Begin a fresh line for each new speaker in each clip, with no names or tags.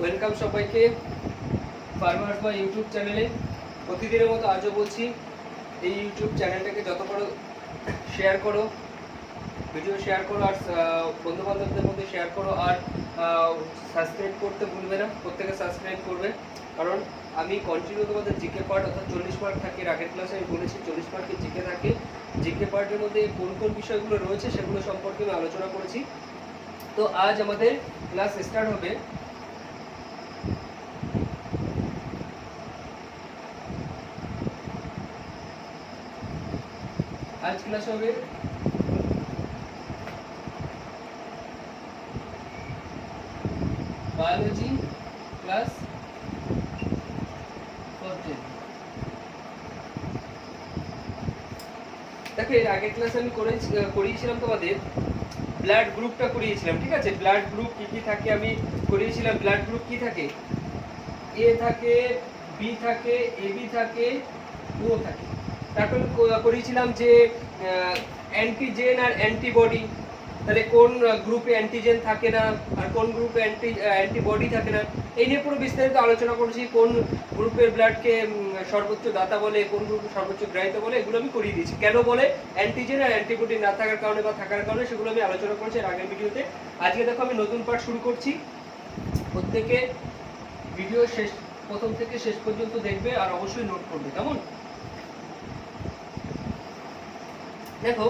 Welcome সবাইকে farmers বা YouTube চ্যানেলে। প্রতিদিনের মতো আজও বলছি, এই ইউটিউব চ্যানেলটাকে যত বড় শেয়ার করো, ভিডিও শেয়ার করো, আর বন্ধু বান্ধবদের মধ্যে শেয়ার করো, আর সাবস্ক্রাইব করতে ভুলবে না। প্রত্যেকে সাবস্ক্রাইব করবে, কারণ আমি কন্টিনিউ তোমাদের জিকে পার্ট অর্থাৎ 40 মার্ক থাকে। আগের ক্লাসে আমি বলেছি 40 মার্কের জিকে থাকে। জিকে পার্টের মধ্যে কোন কোন বিষয়গুলো রয়েছে সেগুলো সম্পর্কে আমি আলোচনা করেছি। তো আজ আমাদের ক্লাস স্টার্ট হবে। আজ ক্লাস হবে বায়োলজি ক্লাস 14। দেখো, এর আগের ক্লাসে আমি করিয়েছিলাম তোমাদের ব্লাড গ্রুপটা করিয়েছিলাম, ঠিক আছে? ব্লাড গ্রুপ কি কি থাকে আমি করিয়েছিলাম। ব্লাড গ্রুপ কি থাকে? এ থাকে, বি থাকে, এবি থাকে, ও থাকে। তারপর করিয়েছিলাম যে অ্যান্টিজেন আর অ্যান্টিবডি, তাহলে কোন গ্রুপে অ্যান্টিজেন থাকে না আর কোন গ্রুপে অ্যান্টিবডি থাকে না, এই নিয়ে পুরো বিস্তারিত আলোচনা করেছি। কোন গ্রুপের ব্লাডকে সর্বোচ্চ দাতা বলে, কোন গ্রুপে সর্বোচ্চ গ্রাহিত বলে, এগুলো আমি করিয়ে দিয়েছি। কেন বলে? অ্যান্টিজেন আর অ্যান্টিবডি না থাকার কারণে বা থাকার কারণে, সেগুলো আমি আলোচনা করেছি এর আগের ভিডিওতে। আজকে দেখো আমি নতুন পার্ট শুরু করছি। প্রত্যেকে ভিডিও প্রথম থেকে শেষ পর্যন্ত দেখবে আর অবশ্যই নোট করবে, কেমন? দেখো,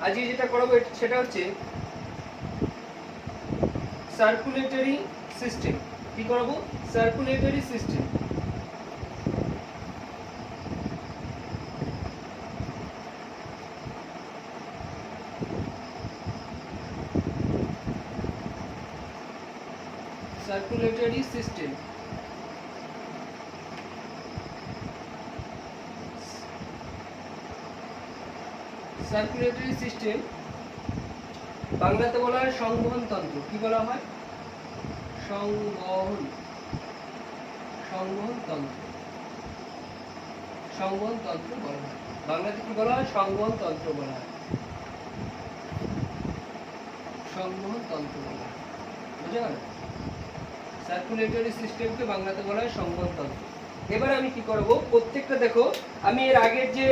আজকে যেটা করাবো সেটা হচ্ছে সার্কুলেটরি সিস্টেম। কি করাবো? Circulatory system. Circulatory system circulatory system বাংলাতে বলা হয় সংবহন তন্ত্র। কি বলা হয়? সংবহন তন্ত্র। সংবহন তন্ত্র বলা হয়। বাংলাতে কি বলা হয়? সংবহন তন্ত্র বলা হয়। সংবহন তন্ত্র বলা হয়, বুঝা গেল? সার্কুলেটরি সিস্টেমকে বাংলাতে বলা হয় সংবহন তন্ত্র। এবার আমি কি করব, প্রত্যেকটা দেখো, আমি এর আগের যে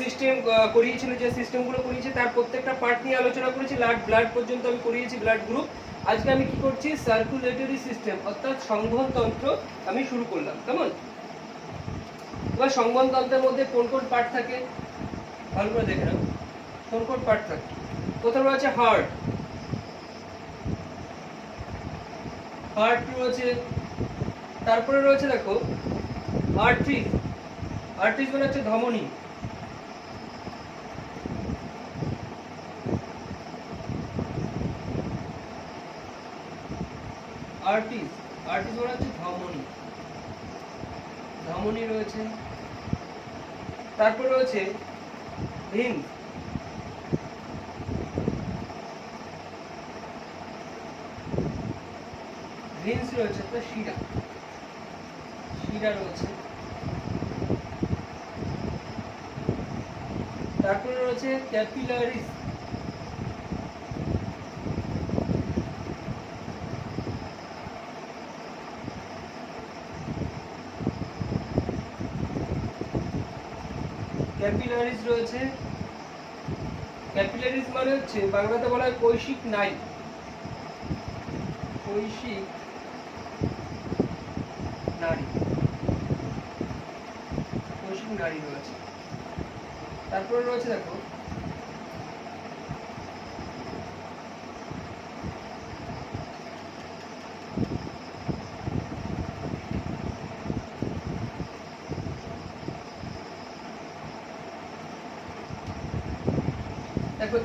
সিস্টেম করিয়েছিল, যে সিস্টেমগুলো করিয়েছি তার প্রত্যেকটা পার্ট নিয়ে আলোচনা করেছি। ব্লাড পর্যন্ত আমি করিয়েছি, ব্লাড গ্রুপ। আজকে আমি কি করছি? সার্কুলেটরি সিস্টেম অর্থাৎ সংবহন তন্ত্র আমি শুরু করলাম, কেমন? এবার সংবহন তন্ত্রের মধ্যে কোন কোন পার্ট থাকে ভালো করে দেখে নাও। কোন কোন পার্ট থাকে? প্রথমে আছে হার্ট। হার্ট রয়েছে, তারপরে রয়েছে দেখো আর্টারিজ। আর্টারিজ মানে হচ্ছে ধমনী। আর্টারিজ মানে হচ্ছে ধমনী। ধমনী রয়েছে। তারপর রয়েছে ভেন্স। ভেন্স রয়েছে, তো শিরা। শিরা রয়েছে। তারপরে রয়েছে ক্যাপিলারিজ। ক্যাপিলারিজ রয়েছে। ক্যাপিলারিজ মানে হচ্ছে বাংলাতে বলা হয় কৈশিক নালী। কৈশিক নালী। কৈশিক নালী রয়েছে। তারপরে রয়েছে দেখো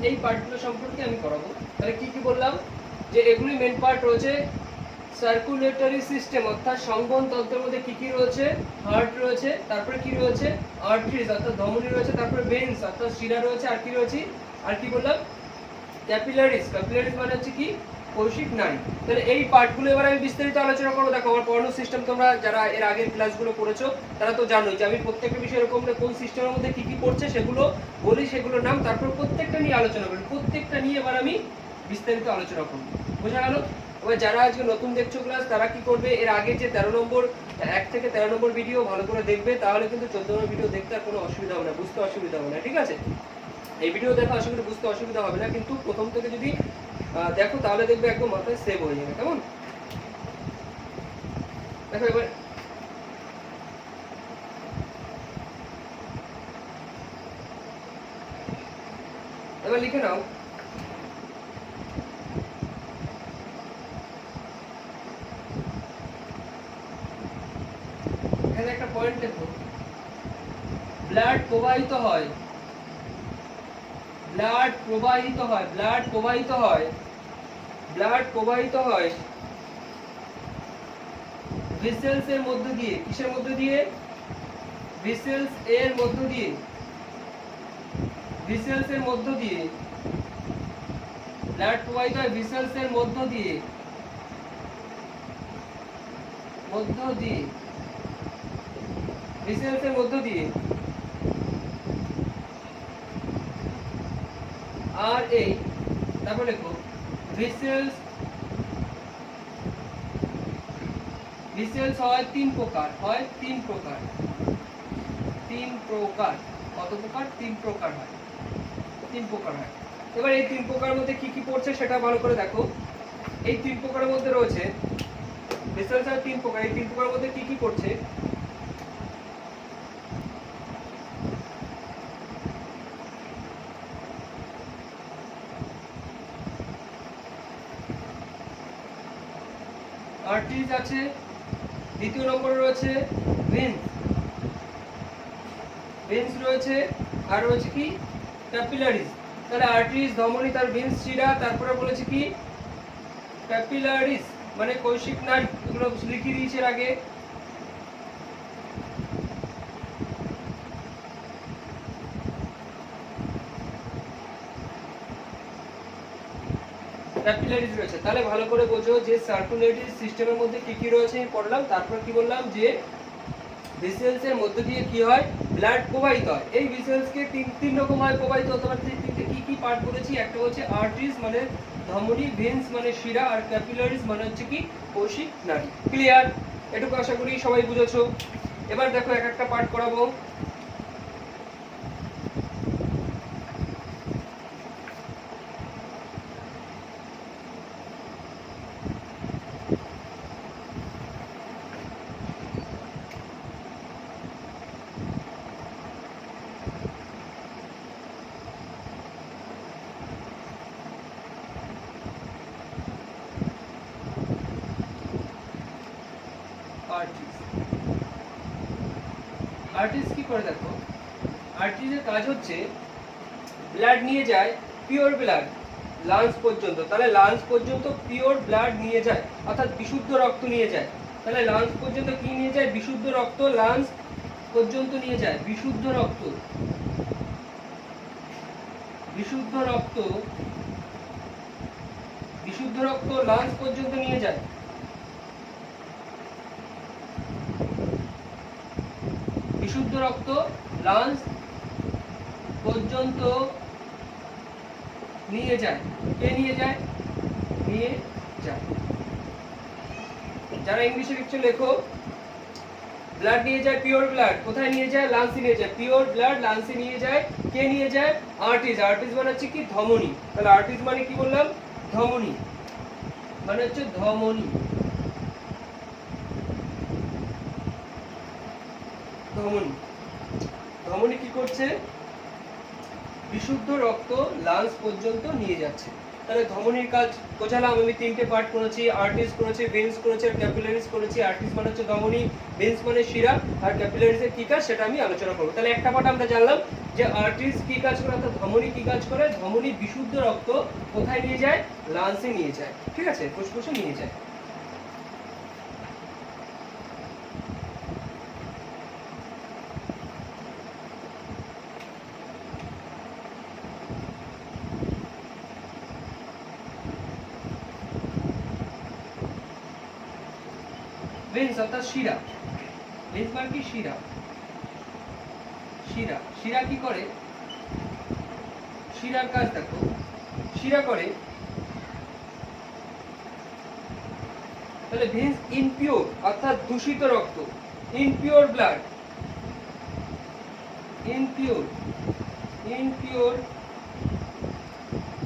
এই পার্টগুলো সম্পর্কে আমি করাবো। তাহলে কি কি বললাম? যে এগুলি মেন পার্ট রয়েছে সার্কুলেটরি সিস্টেম অর্থাৎ সংবহন তন্ত্রের মধ্যে কি কি রয়েছে? হার্ট রয়েছে, তারপরে কি রয়েছে? আর্টারিজ অর্থাৎ ধমনী রয়েছে, তারপরে ভেন্স অর্থাৎ শিরা রয়েছে, আর কি রয়েছে? আর কি বললাম? ক্যাপিলারিজ। ক্যাপিলারিজ মানে হচ্ছে কি? কৈশিক নালী। তাহলে এই পার্টগুলো এবার আমি বিস্তারিত আলোচনা করবো। দেখো, আমার পড়ানো সিস্টেম তোমরা যারা এর আগের ক্লাসগুলো করেছো তারা তো জানোই যে আমি প্রত্যেকটা বিষয় এরকম কোন সিস্টেমের মধ্যে কি কি পড়ছে সেগুলো বলি, সেগুলোর নাম, তারপর প্রত্যেকটা নিয়ে আলোচনা করি। প্রত্যেকটা নিয়ে এবার আমি বিস্তারিত আলোচনা করবো, বোঝা গেল? এবার যারা আজকে নতুন দেখছো ক্লাস তারা কি করবে, এর আগে যে 13 নম্বর 1 থেকে 13 নম্বর ভিডিও ভালো করে দেখবে, তাহলে কিন্তু 14 নম্বর ভিডিও দেখতে আর কোনো অসুবিধা হবে না, বুঝতে অসুবিধা হবে না, ঠিক আছে। এই ভিডিও দেখা আশা করি বুঝতে অসুবিধা হবে না, কিন্তু প্রথম থেকে যদি দেখো তাহলে দেখবে একদম মাথায় সেভ হয়ে যাবে, কেমন। দেখো এবার লিখে নাও, এখানে একটা পয়েন্ট দেখো, ব্লাড প্রবাহিত হয়, ব্লাড প্রবাহিত হয়, ব্লাড প্রবাহিত হয়, ব্লাড প্রবাহিত হয় ভেসেলস এর মধ্য দিয়ে, কিসের মধ্য দিয়ে, ভেসেলস এর মধ্য দিয়ে, ভেসেলস এর মধ্য দিয়ে, ব্লাড প্রবাহিত হয় ভেসেলস এর মধ্য দিয়ে, মধ্য দিয়ে, ভেসেলস এর মধ্য দিয়ে, আর এই তারপর দেখো ভেসেলস, ভেসেলস হয় 3 প্রকার, হয় 3 প্রকার, 3 প্রকার, কত প্রকার, 3 প্রকার হয়, 3 প্রকার হয়। এবার এই 3 প্রকারের মধ্যে কি কি পড়ছে সেটা ভালো করে দেখো। এই 3 প্রকারের মধ্যে রয়েছে, ভেসেলস হয় 3 প্রকার, এই 3 প্রকারের মধ্যে কি কি পড়ছে, আর্টারিজ আছে, দ্বিতীয় নম্বরে রয়েছে ভেন্স, ভেন্স রয়েছে, আর রয়েছে কি ক্যাপিলারিজ। তাহলে আর্টারিজ, ধমনী, তার ভেন্স, শিরা, তারপরে বলেছে কি ক্যাপিলারিজ মানে কৈশিক নাড়ি, এগুলো লিখে দিয়েছে এর আগে। ক্যাপিলারিজ রয়েছে, তাহলে ভালো করে বোঝো যে সার্কুলেটরি সিস্টেমের মধ্যে কি কি রয়েছে আমি পড়লাম, তারপর কি বললাম যে ভেসেলস এর মধ্যে দিয়ে কি হয়, ব্লাড প্রবাহিত হয়। এই ভেসেলস কে তিন রকম হয় প্রবাহিত হতে পারে, তিনটে কি কি পার্ট বলেছি, একটা হচ্ছে আর্টারিজ মানে ধমনী, ভেন্স মানে শিরা, আর ক্যাপিলারিজ মানে হচ্ছে কি কৌশিক নাড়ি। ক্লিয়ার? এটুকু আশা করি সবাই বুঝেছো। এবার দেখো এক একটা পার্ট করাবো। আর্টারিজ কি করে দেখো, আর্টারিজের কাজ হচ্ছে ব্লাড নিয়ে যায়, পিওর ব্লাড লাংস পর্যন্ত, তাহলে লাংস পর্যন্ত পিওর ব্লাড নিয়ে যায়, অর্থাৎ বিশুদ্ধ রক্ত নিয়ে যায়। তাহলে লাংস পর্যন্ত কি নিয়ে যায়, বিশুদ্ধ রক্ত লাংস পর্যন্ত নিয়ে যায়, বিশুদ্ধ রক্ত, বিশুদ্ধ রক্ত, বিশুদ্ধ রক্ত লাংস পর্যন্ত নিয়ে যায়। বিশুদ্ধ রক্ত লাংস পর্যন্ত নিয়ে যায়, কে নিয়ে যায়, নিয়ে যায়। যারা ইংলিশে লিখছো লেখো, ব্লাড নিয়ে যায়, পিওর ব্লাড কোথায় নিয়ে যায়, লাংসে নিয়ে যায়, পিওর ব্লাড লাংসে নিয়ে যায়, কে নিয়ে যায়, আর্টারিজ, আর্টারিজ মানে হচ্ছে কি ধমনী, তাহলে আর্টারিজ মানে কি বললাম, ধমনী, মানে হচ্ছে ধমনী, ধমনী, ধমনী কি করছে, বিশুদ্ধ রক্ত লাংস পর্যন্ত নিয়ে যাচ্ছে। তাহলে ধমনীর কাজ বোঝালাম আমি, তিনটে পার্ট করেছি, আর্টারিজ করেছি, ভেন্স করেছি, আর ক্যাপিলারিজ করেছি। আর্টারিজ মানে হচ্ছে ধমনী, ভেন্স মানে শিরা, আর ক্যাপিলারিজের কি কাজ সেটা আমি আলোচনা করব। তাহলে একটা পার্ট আমরা জানলাম যে আর্টারিজ কি কাজ করে, অর্থাৎ ধমনী কি কাজ করে, ধমনী বিশুদ্ধ রক্ত কোথায় নিয়ে যায়, লাংসে নিয়ে যায়, ঠিক আছে, ফুসফুসে নিয়ে যায়। ভেন্স অর্থাৎ শিরা, ভেন্স মানে কি শিরা, শিরা, শিরা কি করে, শিরার কাজ দেখো, শিরা করে তাহলে ভেন্স ইমপিওর অর্থাৎ দূষিত রক্ত, impure blood, impure impure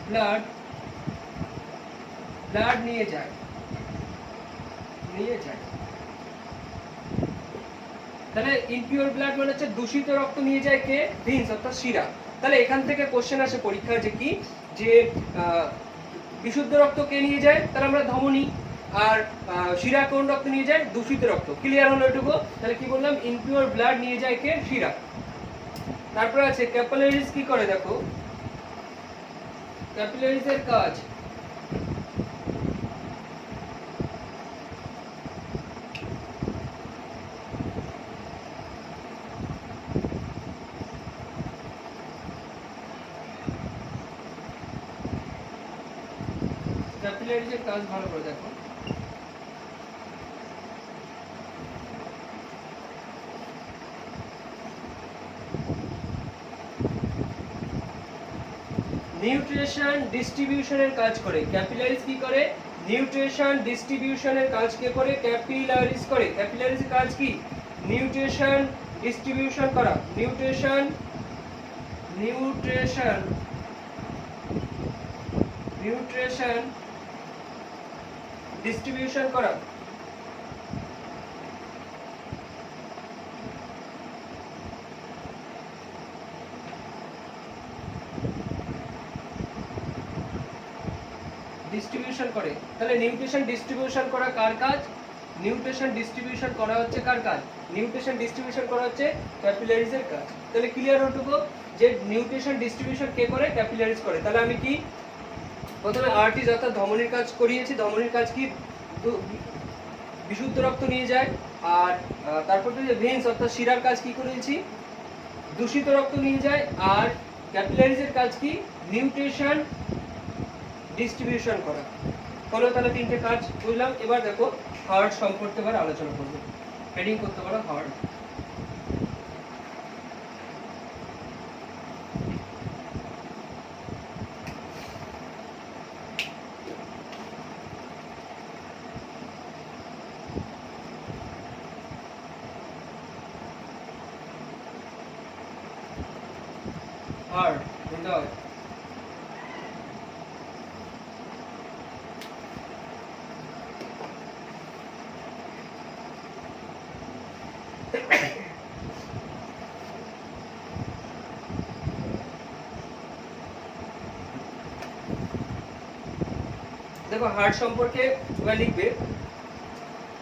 blood blood নিয়ে যায় তাহলে ইমপিওর ব্লাড মানে হচ্ছে দূষিত রক্ত নিয়ে যায় কে? ভেন্স অর্থাৎ শিরা। তাহলে এখান থেকে কোশ্চেন আসে পরীক্ষায় যে কি, যে বিশুদ্ধ রক্ত কে নিয়ে যায়? তাহলে আমরা ধমনী। আর শিরা কোন রক্ত নিয়ে যায়? দূষিত রক্ত। ক্লিয়ার হলো এটুকু? তাহলে কি বললাম? ইমপিওর ব্লাড নিয়ে যায় কে? শিরা। তারপরে আছে ক্যাপিলারিজ কি করে, দেখো ক্যাপিলারিজ এর কাজ, ক্যাপিলারিজের কাজ ভালো করে দেখো। নিউট্রিশন ডিস্ট্রিবিউশনের কাজ করে। ক্যাপিলারিজ কি করে? নিউট্রিশন ডিস্ট্রিবিউশনের কাজ কে করে? ক্যাপিলারিজ করে। ক্যাপিলারিজের কাজ কি? নিউট্রিশন ডিস্ট্রিবিউশন করা, নিউট্রিশন নিউট্রিশন নিউট্রিশন ডিস্ট্রিবিউশন করা। ডিস্ট্রিবিউশন করে। তাহলে নিউট্রিশন ডিস্ট্রিবিউশন করা কার কাজ? নিউট্রিশন ডিস্ট্রিবিউশন করা হচ্ছে কার কাজ? নিউট্রিশন ডিস্ট্রিবিউশন করা হচ্ছে ক্যাপিলারিজের কাজ। তাহলে ক্লিয়ার হটুকু যে নিউট্রিশন ডিস্ট্রিবিউশন কে করে? ক্যাপিলারিজ করে। তাহলে আমি কি প্রথমে আর্টিজ অর্থাৎ ধমনীর কাজ করিয়েছি। ধমনীর কাজ কি? বিশুদ্ধ রক্ত নিয়ে যায়। আর তারপর যে ভেন্স অর্থাৎ শিরার কাজ কি করেছি? দূষিত রক্ত নিয়ে যায়। আর ক্যাপিলারিজের কাজ কি? নিউট্রিশন ডিস্ট্রিবিউশন করা। হলো তাহলে তিনটে কাজ বুঝলাম। এবার দেখো হার্ট সম্পর্কে এবার আলোচনা করবো। হেডিং করতে পারো হার্ট। হার্ট হৃদয়। দেখো হার্ট সম্পর্কে লিখবে,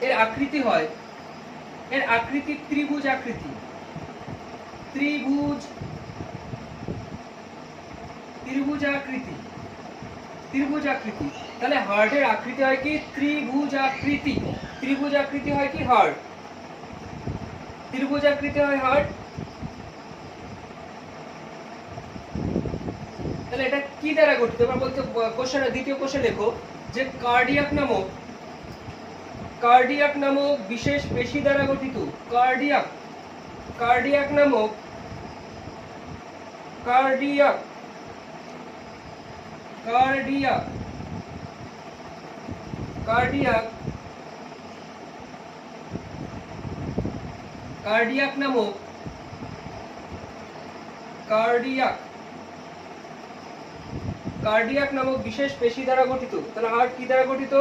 এর আকৃতি হয়, এর আকৃতি ত্রিভুজ আকৃতি, ত্রিভুজ ত্রিভুজ আকৃতি, ত্রিভুজ আকৃতি। তাহলে হার্টের আকৃতি হয় কি? ত্রিভুজ আকৃতি। ত্রিভুজ আকৃতি হয় কি? হার্ট। ত্রিভুজ আকৃতি হয় হার্ট। তাহলে এটা কি দ্বারা গঠিত? এবার বলতে কোশ্চেন, দ্বিতীয় কোশ্চেন লেখো যে কার্ডিয়াক নামক বিশেষ পেশি দ্বারা গঠিত। কার্ডিয়াক কার্ডিয়াক নামক কার্ডিয়াক কার্ডিয়াক কার্ডিয়াক কার্ডিয়াক নামক কার্ডিয়াক নামক বিশেষ পেশি দ্বারা গঠিত। তাহলে হার্ট কি দ্বারা গঠিত?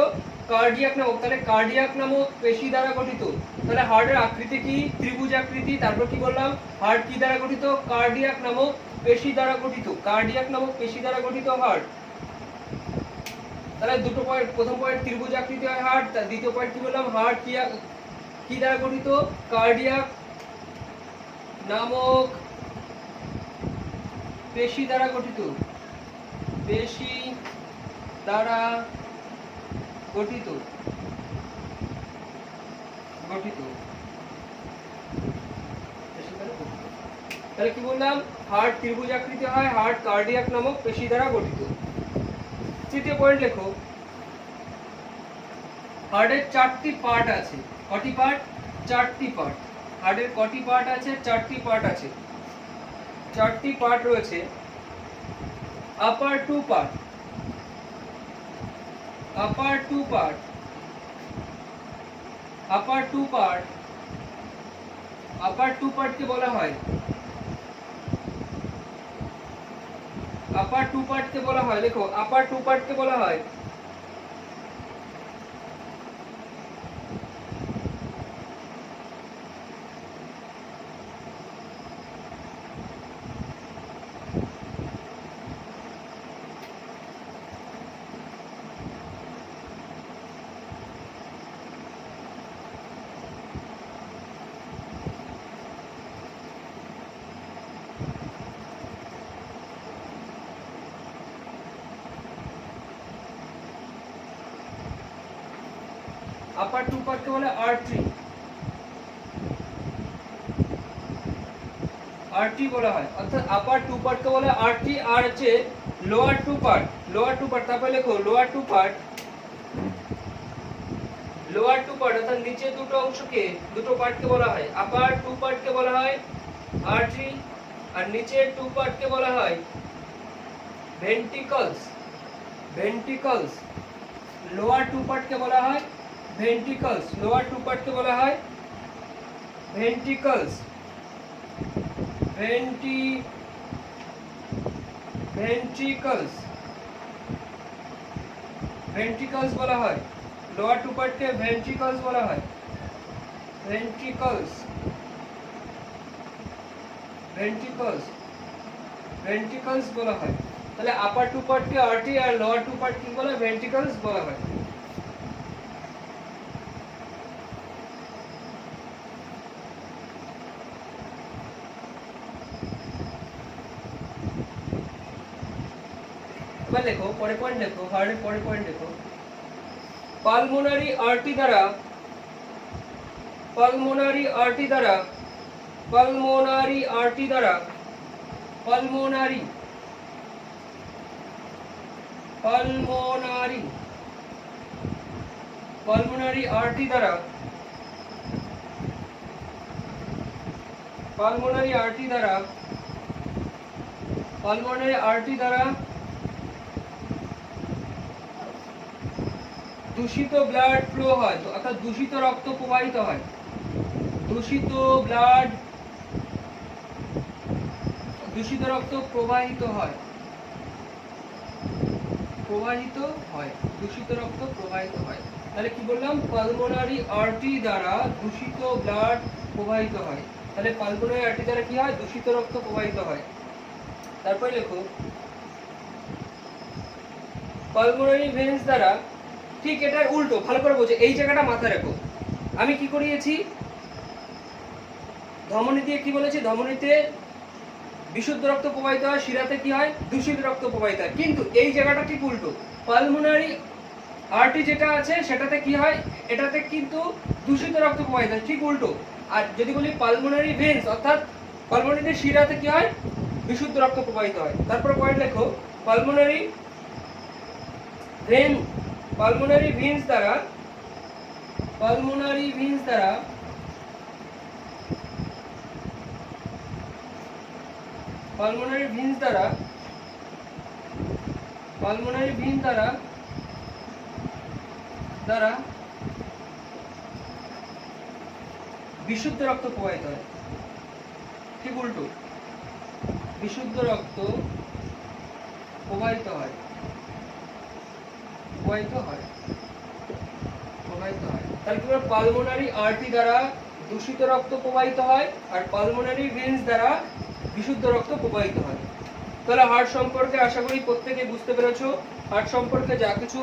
কার্ডিয়াক নামক। তাহলে কার্ডিয়াক নামক পেশি দ্বারা গঠিত। তাহলে হার্টের আকৃতি কি? ত্রিভুজ আকৃতি। তারপর কি বললাম? হার্ট কি দ্বারা গঠিত? কার্ডিয়াক নামক পেশি দ্বারা গঠিত। কার্ডিয়াক নামক পেশি দ্বারা গঠিত হার্ট। তাহলে দুটো পয়েন্ট, প্রথম পয়েন্ট ত্রিভুজ আকৃতি হয় হার্ট, দ্বিতীয় পয়েন্ট কি বললাম? হার্ট কি দ্বারা গঠিত? কার্ডিয়াক নামক পেশি দ্বারা গঠিত। পেশি দ্বারা গঠিত গঠিত তাহলে কি বললাম? হার্ট ত্রিভুজ আকৃতি হয়, হার্ট কার্ডিয়াক নামক পেশি দ্বারা গঠিত। তৃতীয় পয়েন্ট লেখো, হার্টের চারটি পার্ট আছে। কটি পার্ট? চারটি পার্ট। হার্টের কটি পার্ট আছে? চারটি পার্ট আছে। চারটি পার্ট রয়েছে। আপার টু পার্ট, আপার টু পার্টকে বলা হয় দেখো আপার টু পার্টকে বলা হয় আপার টু পার্টকে বলে আর্টারি বলা হয়, অর্থাৎ আপার টু পার্টকে বলে আর্টারি, আর হচ্ছে লোয়ার টু পার্ট তারপরে লেখো লোয়ার টু পার্ট অর্থাৎ নিচে দুটো পার্টকে বলা হয় আপার টু পার্টকে বলা হয় আর্টারি, আর নিচের টু পার্টকে বলা হয় ভেন্ট্রিকলস। লোয়ার টু পার্টকে বলা হয় ভেন্ট্রিকলস, ভেন্ট্রিকলস বলা হয়, লোয়ার টু পার্টকে ভেন্ট্রিকলস বলা হয়, ভেন্ট্রিকলস বলা হয়। তাহলে আপার টু পার্টকে আর্টারি আর লোয়ার টু পার্ট কি বলা হয়? ভেন্ট্রিকলস বলা হয়। এবার লেখো পরে পয়েন্ট লেখো, হার্টের পরে পয়েন্ট লেখো। পালমোনারি আর্টারি দ্বারা পালমোনারি আর্টারি দ্বারা দূষিত ব্লাড ফ্লো হয়, অর্থাৎ দূষিত রক্ত প্রবাহিত হয়, দূষিত রক্ত প্রবাহিত হয়, তাহলে কি বললাম? পালমোনারি আর্টারি দ্বারা দূষিত ব্লাড প্রবাহিত হয়, তাহলে পালমোনারি আর্টারি দ্বারা কি হয়? দূষিত রক্ত প্রবাহিত হয়। তারপরে লেখো পালমোনারি ভেন্স দ্বারা, ঠিক এটার উল্টো, ভালো করে বোঝো, এই জায়গাটা মাথায় রাখো। আমি কি করিয়েছি? ধমনী দিয়ে কি বলেছি? ধমনীতে বিশুদ্ধ রক্ত প্রবাহিত হয়, শিরাতে কি হয়? দূষিত রক্ত প্রবাহিত হয়। কিন্তু এই জায়গাটা ঠিক উল্টো, পালমোনারি আর্টারি যেটা আছে সেটাতে কি হয়? এটাতে কিন্তু দূষিত রক্ত প্রবাহিত হয়, ঠিক উল্টো। আর যদি বলি পালমোনারি ভেন্স, অর্থাৎ পালমোনারি শিরাতে কি হয়? বিশুদ্ধ রক্ত প্রবাহিত হয়। তারপর পয়েন্ট লেখো পালমোনারি ভেন্স দ্বারা বিশুদ্ধ রক্ত প্রবাহিত হয়, ঠিক উল্টো, বিশুদ্ধ রক্ত প্রবাহিত হয়। তাহলে কি বলবো? পালমোনারি আর্টারি দ্বারা দূষিত রক্ত প্রবাহিত হয়, আর পালমোনারি ভেন্স দ্বারা বিশুদ্ধ রক্ত প্রবাহিত হয়। তাহলে হার্ট সম্পর্কে আশা করি প্রত্যেকে বুঝতে পেরেছো। হার্ট সম্পর্কে যা কিছু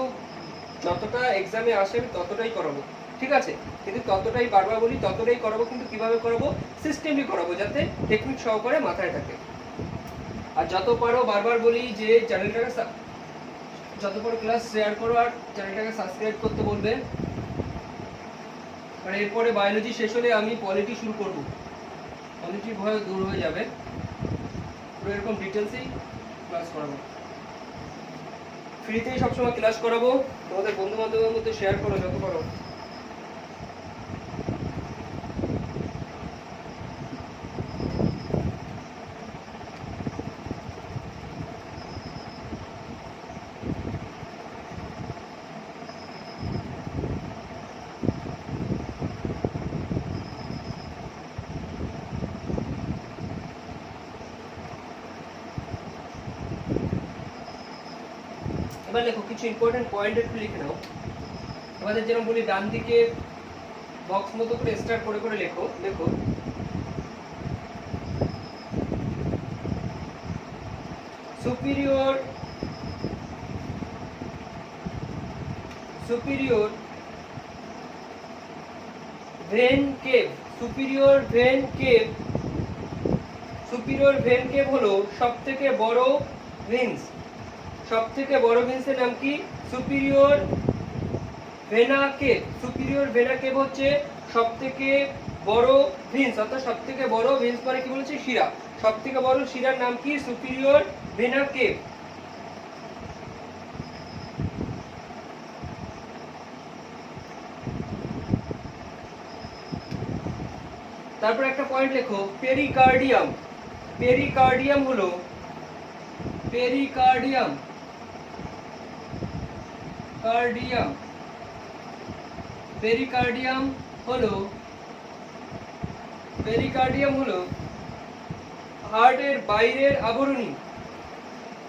যতটা এক্সামে আসে ততটাই করাবো, ঠিক আছে? কিন্তু ততটাই বারবার বলি, ততটাই করাবো, কিন্তু কিভাবে করাবো? সিস্টেমলি করাবো, যাতে টেকনিক সহকারে মাথায় থাকে। আর যত পারো বারবার বলি যে চ্যানেলটাকে যত পারো ক্লাস শেয়ার করো, আর চ্যানেলটাকে সাবস্ক্রাইব করতে বলবে। আর এরপরে বায়োলজি শেষ হলে আমি পলিটি শুরু করব, পলিটির ভয় দূর হয়ে যাবে, পুরো এরকম ডিটেলসেই ক্লাস করাবো, ফ্রিতেই সবসময় ক্লাস করাবো। তোমাদের বন্ধু বান্ধবের মধ্যে শেয়ার করো যত পারো। এবার দেখো কিছু ইম্পর্টেন্ট পয়েন্ট একটু লিখে নাও। তোমাদের যেরকম বলি ডান দিকে বক্স মতো করে স্টার করে করে লেখো। দেখো superior vein cave, superior vein cave হলো সবথেকে বড় ভেন্স। সবথেকে বড় ভেন্সের নাম কি? superior vena cave। superior vena cave হচ্ছে সবথেকে বড় ভেন্স, অর্থাৎ সবথেকে বড় ভেন্স মানে কি বলেছে? শিরা। সবথেকে বড় শিরার নাম কি? superior vena cave। তারপর একটা পয়েন্ট লেখো পেরিকার্ডিয়াম। পেরিকার্ডিয়াম হলো পেরিকার্ডিয়াম হলো হার্টের বাইরের আবরণী।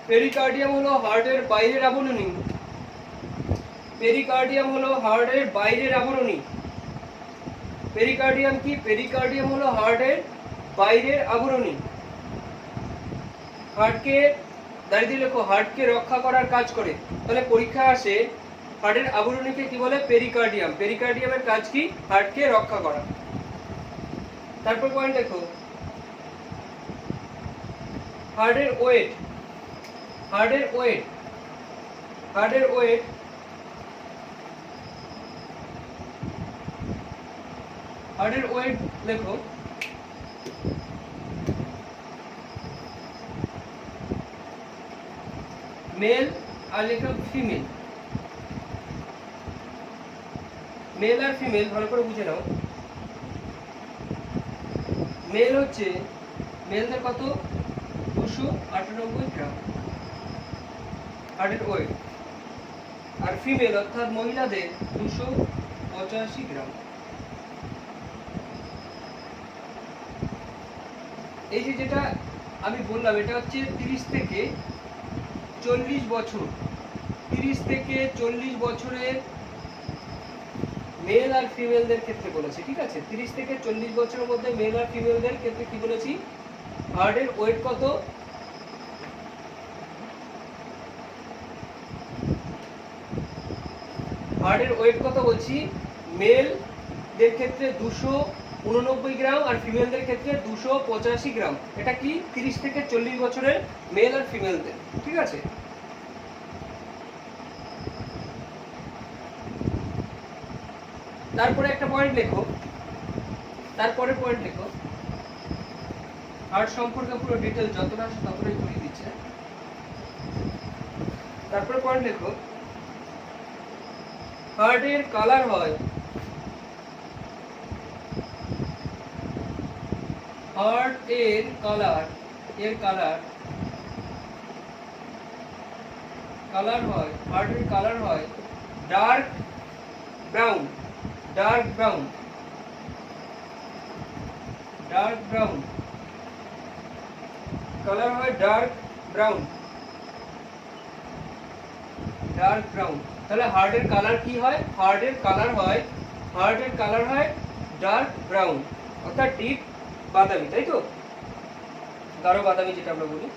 পেরিকার্ডিয়াম হলো হার্টের বাইরের আবরণী। পেরিকার্ডিয়াম হলো হার্টের বাইরের আবরণী। পেরিকার্ডিয়াম কি? পেরিকার্ডিয়াম হলো হার্টের বাইরের আবরণী। হার্টকে দাঁড়িয়ে লেখো, হার্টকে রক্ষা করার কাজ করে। তাহলে পরীক্ষা আসে হার্টের আবরণীকে কি বলে? পেরিকার্ডিয়াম। পেরিকার্ডিয়ামের কাজ কি? হার্টকে রক্ষা করা। তারপর পয়েন্ট দেখো হার্টের ওয়েট। হার্টের ওয়েট লেখো মেল আর লেখো ফিমেল। মেল আর ফিমেল ভালো করে বুঝে নাও। মেল হচ্ছে মেলদের কত? 298 গ্রাম হার্টের ওয়েট, আর ফিমেল অর্থাৎ মহিলাদের 285 গ্রাম। এই যে যেটা আমি বললাম এটা হচ্ছে 30 থেকে 40 বছর। 30 থেকে 40 বছরের মেল আর ফিমেলদের ক্ষেত্রে বলেছে, ঠিক আছে? 30 থেকে 40 বছরের মধ্যে মেল আর ফিমেলদের ক্ষেত্রে কি বলেছি? হার্টের ওয়েট কত? হার্টের ওয়েট কত বলছি? মেলদের ক্ষেত্রে 289 গ্রাম আর ফিমেলদের ক্ষেত্রে 285 গ্রাম। এটা কি? 30 থেকে 40 বছরের মেল আর ফিমেলদের, ঠিক আছে? তারপরে একটা পয়েন্ট লেখো, তারপরে পয়েন্ট লেখো হার্ট সম্পর্কে পুরো ডিটেল যতটা আছে ততটাই বলে দিচ্ছে। তারপরে পয়েন্ট লেখো হার্টের কালার হয়, হার্ট এর কালার হয়, হার্টের কালার হয় ডার্ক ব্রাউন। কালার হয় ডার্ক ব্রাউন। তাহলে হার্টের কালার কি হয়? হার্টের কালার হয় ডার্ক ব্রাউন, অর্থাৎ ডিপ বাদামি, তাই তো? গাঢ় বাদামি যেটা আমরা বলি,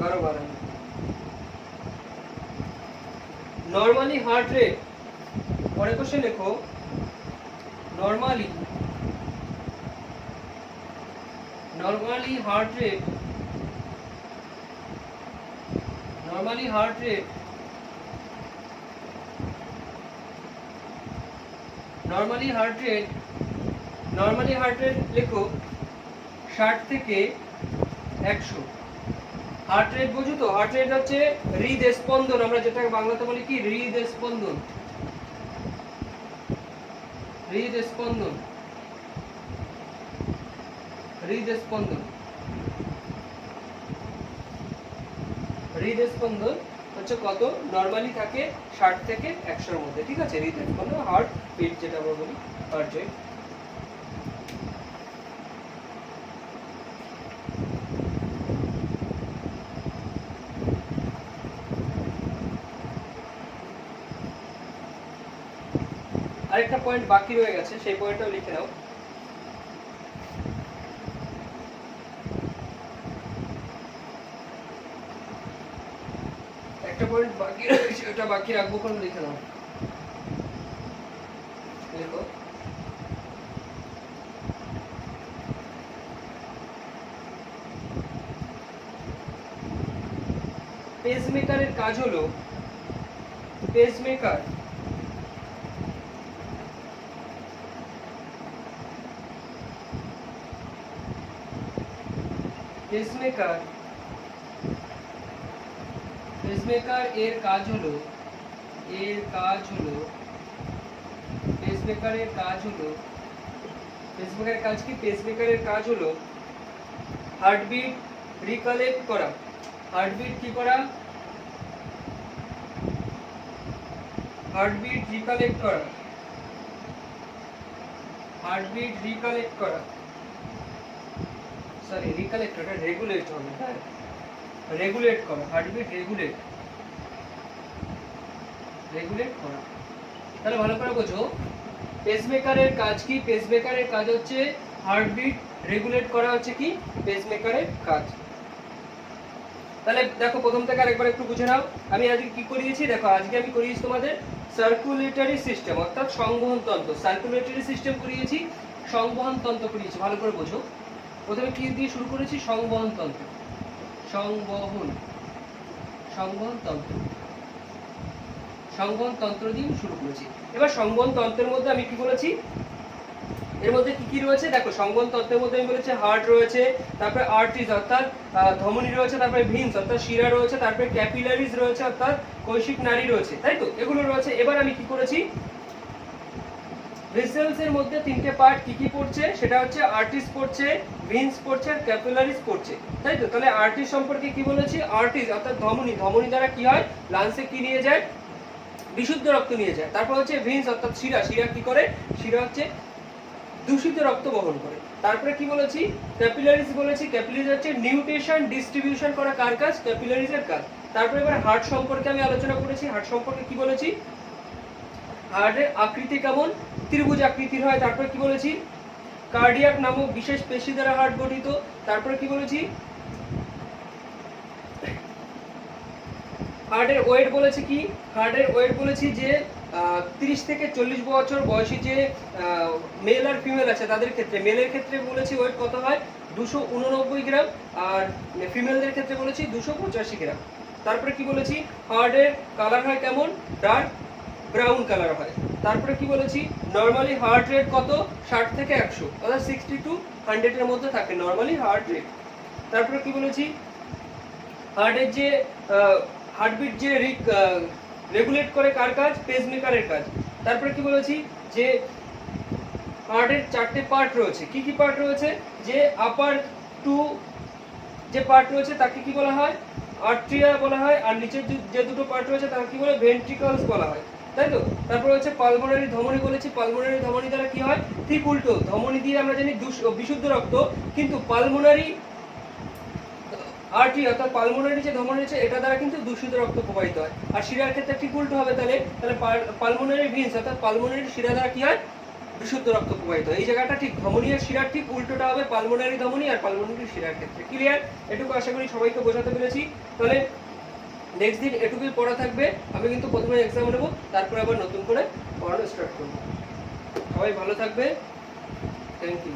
গাঢ় বাদামি। নরমালি হার্ট রেট, পরে কোশ্চেন লেখো নরমালি হার্ট রেট লেখো 60 থেকে 100। হার্ট রেট বুঝো তো? হার্ট রেট হচ্ছে হৃদস্পন্দন, আমরা যেটাকে বাংলাতে বলি কি? হৃদস্পন্দন। হৃদস্পন্দন হচ্ছে কত? নরমালি থাকে 60 থেকে 100 এর মধ্যে, ঠিক আছে? হৃদস্পন্দন, হার্ট বিট যেটা আমরা বলি, হার্ট রেট। একটা পয়েন্ট বাকি রয়ে গেছে, সেই পয়েন্টটাও লিখে নাও। একটা পয়েন্ট বাকি রয়েছে, ওটা বাকি রাখবো, কোন লিখে নাও। দেখো পেসমেকারের কাজ হলো, পেসমেকার পেসমেকার পেসমেকার এর কাজ হলো, পেসমেকারের কাজ কি? পেসমেকারের কাজ হলো হার্টবিট রিকালেক্ট করা। হার্টবিট কি করা? হার্টবিট রিকালেক্ট করা। হার্টবিট রিকালেক্ট করা, সরি রিকালেক্ট, এটা রেগুলেট হবে, হ্যাঁ রেগুলেট করা, হার্টবিট রেগুলেট করা। তাহলে ভালো করে বোঝো পেসমেকারের কাজ কি? পেসমেকারের কাজ হচ্ছে হার্টবিট রেগুলেট করা, হচ্ছে কি পেসমেকারের কাজ। তাহলে দেখো প্রথম থেকে আরেকবার একটু বুঝে নাও। আমি আজকে কি করিয়েছি দেখো, আজকে আমি করিয়েছি তোমাদের সার্কুলেটরি সিস্টেম অর্থাৎ সংবহন তন্ত্র। সার্কুলেটরি সিস্টেম করিয়েছি, সংবহন তন্ত্র করিয়েছি, ভালো করে বোঝো। প্রথমে কি দিয়ে শুরু করেছি? সংবহন তন্ত্র, সংবহন তন্ত্র দিয়ে শুরু করেছি। এবার সংবহন তন্ত্রের মধ্যে আমি কি বলেছি, এর মধ্যে কি কি রয়েছে দেখো। সংবহন তন্ত্রের মধ্যে আমি বলেছি হার্ট রয়েছে, তারপরে আর্টারিজ অর্থাৎ ধমনী রয়েছে, তারপরে ভিনস অর্থাৎ শিরা রয়েছে, তারপরে ক্যাপিলারিজ রয়েছে অর্থাৎ কৈশিক নালী রয়েছে, তাই তো এগুলো রয়েছে। এবার আমি কি করেছি, ভেসেলস এর মধ্যে তিনটে পার্ট কি কি পড়ছে, সেটা হচ্ছে আর্টারিজ পড়ছে, ভিনস পড়ছে আর ক্যাপিলারিজ পড়ছে, তাই তো। তাহলে আর্টারিজ সম্পর্কে কি বলেছি, আর্টারিজ অর্থাৎ ধমনী, ধমনী দ্বারা কি হয় লাংসে কি নিয়ে যায়, বিশুদ্ধ রক্ত নিয়ে যায়। তারপর হচ্ছে ভিনস অর্থাৎ শিরা, শিরা কি করে, শিরা হচ্ছে দূষিত রক্ত বহন করে। তারপরে কি বলেছি, ক্যাপিলারিজ বলেছি, ক্যাপিলারিজ হচ্ছে নিউট্রিশন ডিস্ট্রিবিউশন করা, কার কাজ, ক্যাপিলারিজের কাজ। তারপরে এবার হার্ট সম্পর্কে আমি আলোচনা করেছি, হার্ট সম্পর্কে কি বলেছি, হার্টের আকৃতি কেমন, ত্রিভুজ আকৃতির হয়। তারপরে কি বলেছি, কার্ডিয়াক নামক বিশেষ পেশি দ্বারা হার্ট গঠিত। তারপরে কি বলেছি, হার্টের ওয়েট বলেছি কি, হার্টের ওয়েট বলেছি যে 30 থেকে 40 বছর বয়সী যে মেল আর ফিমেল আছে তাদের ক্ষেত্রে, মেলের ক্ষেত্রে বলেছি ওয়েট কত হয় 289 গ্রাম, আর ফিমেলদের ক্ষেত্রে বলেছি 285 গ্রাম। তারপরে কি বলেছি, হার্টের কালার হয় কেমন, ডার্ক ব্রাউন কালার হয়। তারপরে কি বলেছি, নরমালি হার্ট রেট কত, 60 থেকে 100 অর্থাৎ 60 to 100 এর মধ্যে থাকে নরমালি হার্ট রেট। তারপরে কি বলেছি, হার্টের যে হার্টবিট যে রেগুলেট করে, কার কাজ, পেসমেকারের কাজ। তারপরে কি বলেছি, যে হার্টের 4টে পার্ট রয়েছে, কি কি পার্ট রয়েছে, যে আপার টু যে পার্ট রয়েছে তাকে কি বলা হয়, আর্ট্রিয়া বলা হয়, আর নিচের যে দুটো পার্ট রয়েছে তাকে কি বলে, ভেন্ট্রিকলস বলা হয়, তাই তো। তারপর হচ্ছে পালমোনারি ধমনী বলেছি, পালমোনারি ধমনী দ্বারা কি হয়, ঠিক উল্টো, ধমনী দিয়ে আমরা জানি বিশুদ্ধ রক্ত, কিন্তু পালমোনারি আর্টারি অর্থাৎ পালমোনারি যে ধমনী রয়েছে এটা দ্বারা কিন্তু দূষিত রক্ত প্রবাহিত হয়। আর শিরার ক্ষেত্রে ঠিক উল্টো হবে, তাহলে পালমোনারি ভিনস অর্থাৎ পালমোনারি শিরা দ্বারা কি হয়, বিশুদ্ধ রক্ত প্রবাহিত হয়। এই জায়গাটা ঠিক ধমনী আর শিরার ঠিক উল্টোটা হবে পালমোনারি ধমনী আর পালমোনারি শিরার ক্ষেত্রে। ক্লিয়ার? এটুকু আশা করি সবাইকে বোঝাতে পেরেছি। তাহলে নেক্সট দিন এটুকুই পড়া থাকবে, আমি কিন্তু প্রথমে এক্সাম নেব, তারপরে আবার নতুন করে পড়ানো স্টার্ট করব। সবাই ভালো থাকবে, থ্যাংক ইউ।